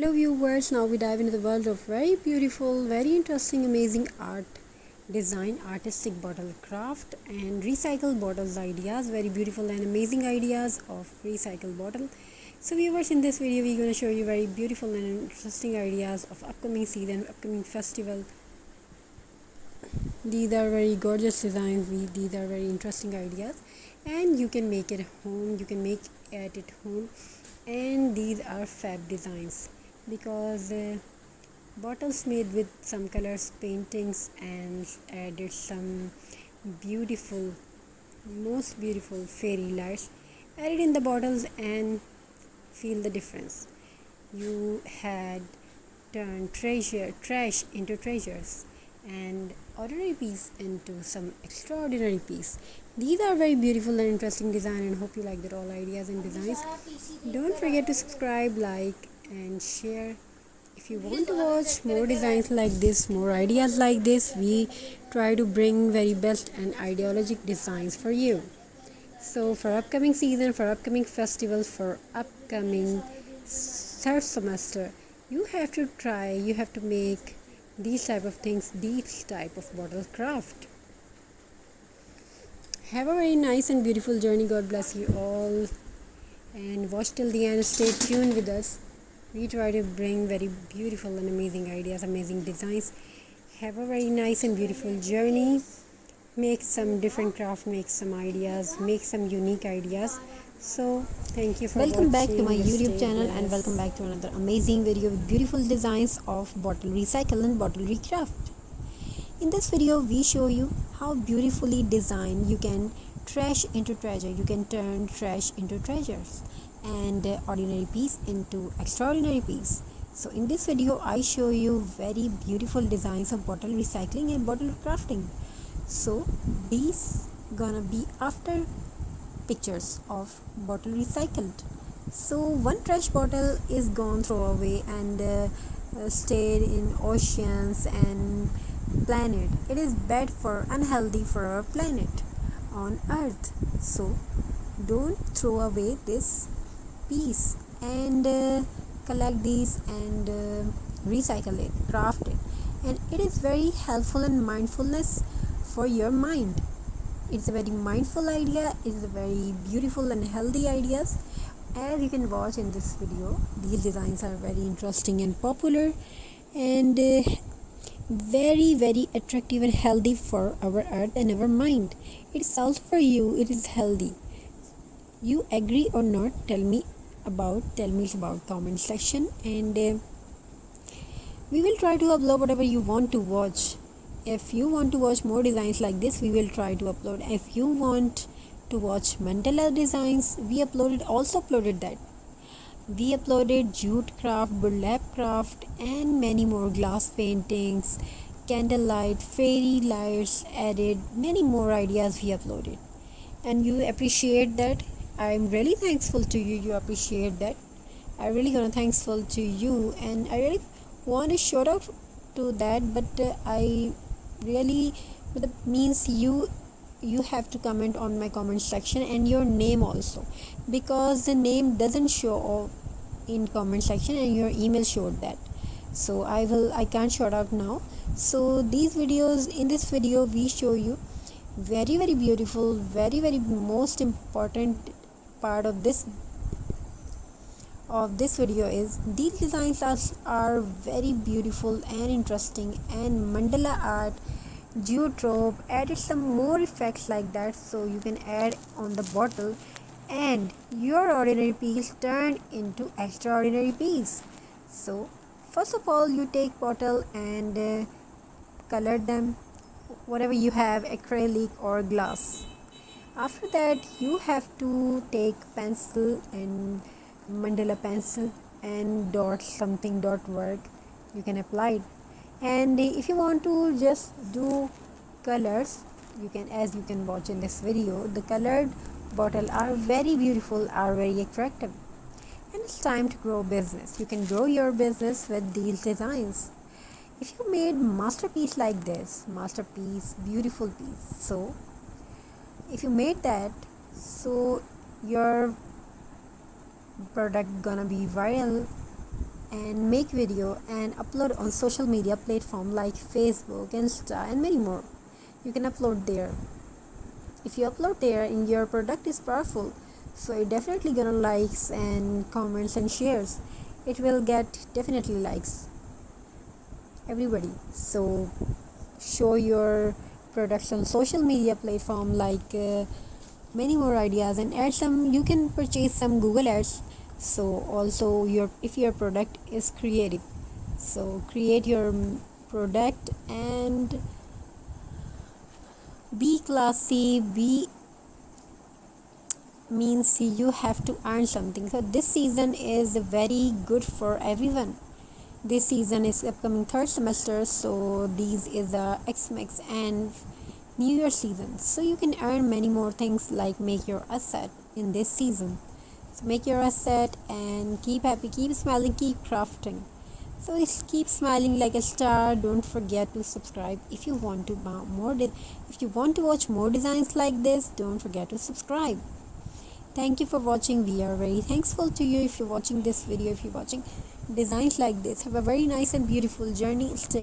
Hello viewers, now we dive into the world of very beautiful, very interesting, amazing art, design, artistic bottle craft and recycled bottles ideas, very beautiful and amazing ideas of recycled bottle. So viewers, in this video we're going to show you very beautiful and interesting ideas of upcoming season, upcoming festival. These are very gorgeous designs, these are very interesting ideas and you can make it at home, you can make it at home. And these are fab designs because bottles made with some colors paintings and added some beautiful, most beautiful fairy lights added in the bottles and feel the difference. You had turned trash into treasures and ordinary piece into some extraordinary piece. These are very beautiful and interesting design and hope you like that all ideas and designs. Don't forget to subscribe, like and share. If you want to watch more designs like this, more ideas like this, we try to bring very best and ideologic designs for you. So for upcoming season, for upcoming festivals, for upcoming third semester, you have to make these type of things, these type of bottle craft. Have a very nice and beautiful journey. God bless you all and watch till the end. Stay tuned with us. We try to bring very beautiful and amazing ideas, amazing designs. Have a very nice and beautiful journey. Make some different craft, make some ideas, make some unique ideas. So thank you for welcome back to my watching. YouTube channel and welcome back to another amazing video with beautiful designs of bottle recycle and bottle recraft. In this video we show you how beautifully designed you can trash into treasure. You can turn trash into treasures and ordinary piece into extraordinary piece. So in this video I show you very beautiful designs of bottle recycling and bottle crafting. So these gonna be after pictures of bottle recycled. So one trash bottle is gone throw away and stayed in oceans and planet. It is bad for unhealthy for our planet on earth. So don't throw away this piece and collect these and recycle it, craft it, and it is very helpful and mindfulness for your mind. It's a very mindful idea. It's a very beautiful and healthy ideas. As you can watch in this video, these designs are very interesting and popular and very attractive and healthy for our earth and our mind. It's health for you. It is healthy. You agree or not? Tell me about comment section and we will try to upload whatever you want to watch. If you want to watch more designs like this, we will try to upload. If you want to watch mandala designs, we also uploaded that. We uploaded jute craft, burlap craft and many more, glass paintings, candlelight, fairy lights, added many more ideas we uploaded. And you appreciate that. I'm really thankful to you. You appreciate that. I really gonna thankful to you and I really want to shout out to that, but that means you have to comment on my comment section and your name also, because the name doesn't show in comment section and your email showed that. So I can't shout out now. So in this video we show you very beautiful, very most important part of this video is these designs are very beautiful and interesting, and mandala art, jute rope, added some more effects like that, so you can add on the bottle and your ordinary piece turned into extraordinary piece. So first of all you take bottle and color them, whatever you have, acrylic or glass. After that you have to take pencil and mandala pencil and dot work, you can apply it. And if you want to just do colors, you can, as you can watch in this video, the colored bottle are very beautiful, are very attractive. And it's time to grow business. You can grow your business with these designs. If you made masterpiece like this, beautiful piece, so if you made that, so your product gonna be viral and make video and upload on social media platform like Facebook, Insta, and many more. You can upload there. If you upload there and your product is powerful, so it definitely gonna likes and comments and shares. It will get definitely likes everybody. So show your products on social media platform like many more ideas, and add some, you can purchase some Google ads. So also your, if your product is creative, so create your product and be classy, be means you have to earn something. So this season is very good for everyone. This season is upcoming third semester, so these is a Xmas and New Year season. So you can earn many more things like make your asset in this season. So make your asset and keep happy, keep smiling, keep crafting. So keep smiling like a star. Don't forget to subscribe if you want to if you want to watch more designs like this. Don't forget to subscribe. Thank you for watching. We are very thankful to you if you're watching this video, if you're watching designs like this. Have a very nice and beautiful journey. Stay